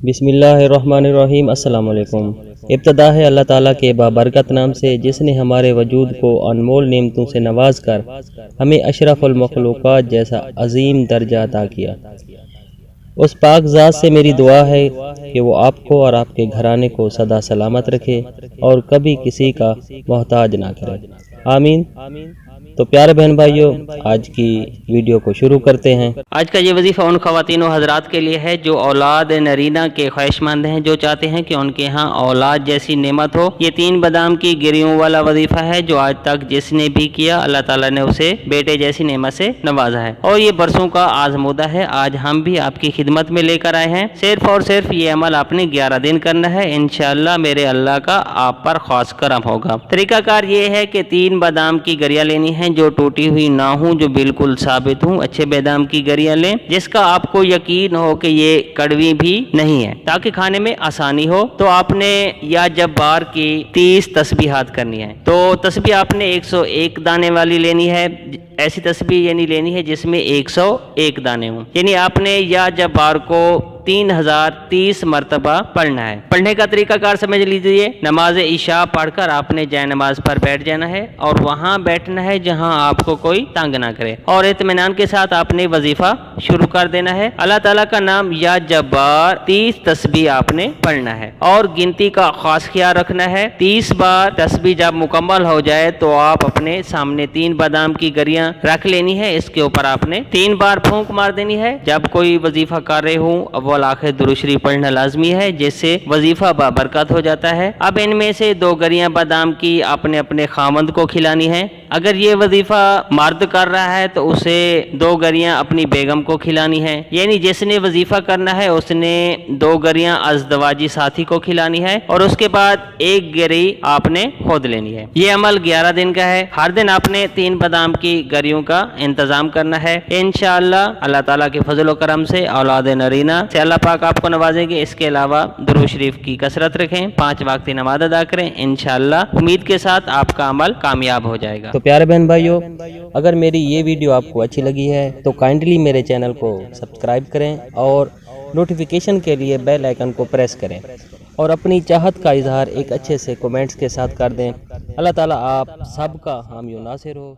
بسم اللہ الرحمن الرحیم۔ السلام علیکم۔ ابتدا ہے اللہ تعالیٰ کے بابرکت نام سے جس نے ہمارے وجود کو انمول نعمتوں سے نواز کر ہمیں اشرف المخلوقات جیسا عظیم درجہ عطا کیا۔ اس پاک ذات سے میری دعا ہے کہ وہ آپ کو اور آپ کے گھرانے کو سدا سلامت رکھے اور کبھی کسی کا محتاج نہ کرے، آمین۔ تو پیارے بہن بھائیوں، آج کی ویڈیو کو شروع کرتے ہیں۔ آج کا یہ وظیفہ ان خواتین و حضرات کے لیے ہے جو اولاد نرینہ کے خواہش مند ہیں، جو چاہتے ہیں کہ ان کے ہاں اولاد جیسی نعمت ہو۔ یہ 3 بادام کی گریوں والا وظیفہ ہے جو آج تک جس نے بھی کیا اللہ تعالیٰ نے اسے بیٹے جیسی نعمت سے نوازا ہے، اور یہ برسوں کا آزمودہ ہے۔ آج ہم بھی آپ کی خدمت میں لے کر آئے ہیں۔ صرف اور صرف یہ عمل آپ نے 11 دن کرنا ہے، انشاءاللہ میرے اللہ کا آپ پر خاص کرم ہوگا۔ طریقہ کار یہ ہے کہ 3 بادام کی گریاں لینی ہیں جو ٹوٹی ہوئی نہ ہوں، جو بالکل ثابت ہوں۔ اچھے بادام کی گریاں لیں جس کا آپ کو یقین ہو کہ یہ کڑوی بھی نہیں ہے، تاکہ کھانے میں آسانی ہو۔ تو آپ نے یا جبار کی 30 تسبیحات کرنی ہے۔ تو تسبیح آپ نے 101 دانے والی لینی ہے، ایسی تسبیح یعنی لینی ہے جس میں 101 دانے ہوں، یعنی آپ نے یا جبار کو 3030 مرتبہ پڑھنا ہے۔ پڑھنے کا طریقہ کار سمجھ لیجئے۔ نماز عشاء پڑھ کر آپ نے جائے نماز پر بیٹھ جانا ہے اور وہاں بیٹھنا ہے جہاں آپ کو کوئی تنگ نہ کرے، اور اطمینان کے ساتھ آپ نے وظیفہ شروع کر دینا ہے۔ اللہ تعالیٰ کا نام یا جبار 30 تسبیح آپ نے پڑھنا ہے، اور گنتی کا خاص خیال رکھنا ہے۔ 30 بار تسبیح جب مکمل ہو جائے تو آپ اپنے سامنے 3 بادام کی گریاں رکھ لینی ہے، اس کے اوپر آپ نے 3 بار پھونک مار دینی ہے۔ جب کوئی وظیفہ کر رہے ہوں اول آخر درود شریف پڑھنا لازمی ہے، جس سے وظیفہ بابرکت ہو جاتا ہے۔ اب ان میں سے 2 گریاں بادام کی آپ نے اپنے خاوند کو کھلانی ہے۔ اگر یہ وظیفہ مرد کر رہا ہے تو اسے 2 گریاں اپنی بیگم کو کھلانی ہے، یعنی جس نے وظیفہ کرنا ہے اس نے 2 گریاں ازدواجی ساتھی کو کھلانی ہے، اور اس کے بعد 1 گری آپ نے خود لینی ہے۔ یہ عمل 11 دن کا ہے۔ ہر دن آپ نے 3 بادام کی گریوں کا انتظام کرنا ہے۔ انشاءاللہ اللہ تعالیٰ کے فضل و کرم سے اولاد نرینہ سے اللہ پاک آپ کو نوازیں گے۔ اس کے علاوہ درود شریف کی کثرت رکھیں، 5 وقتی نماز ادا کریں، انشاءاللہ امید کے ساتھ آپ کا عمل کامیاب ہو جائے گا۔ تو پیارے بہن بھائیوں، اگر میری یہ ویڈیو آپ کو اچھی لگی ہے تو کائنڈلی میرے چینل کو سبسکرائب کریں اور نوٹیفیکیشن کے لیے بیل آئیکن کو پریس کریں، اور اپنی چاہت کا اظہار ایک اچھے سے کومنٹس کے ساتھ کر دیں۔ اللہ تعالیٰ آپ سب کا حامی و ناصر ہو۔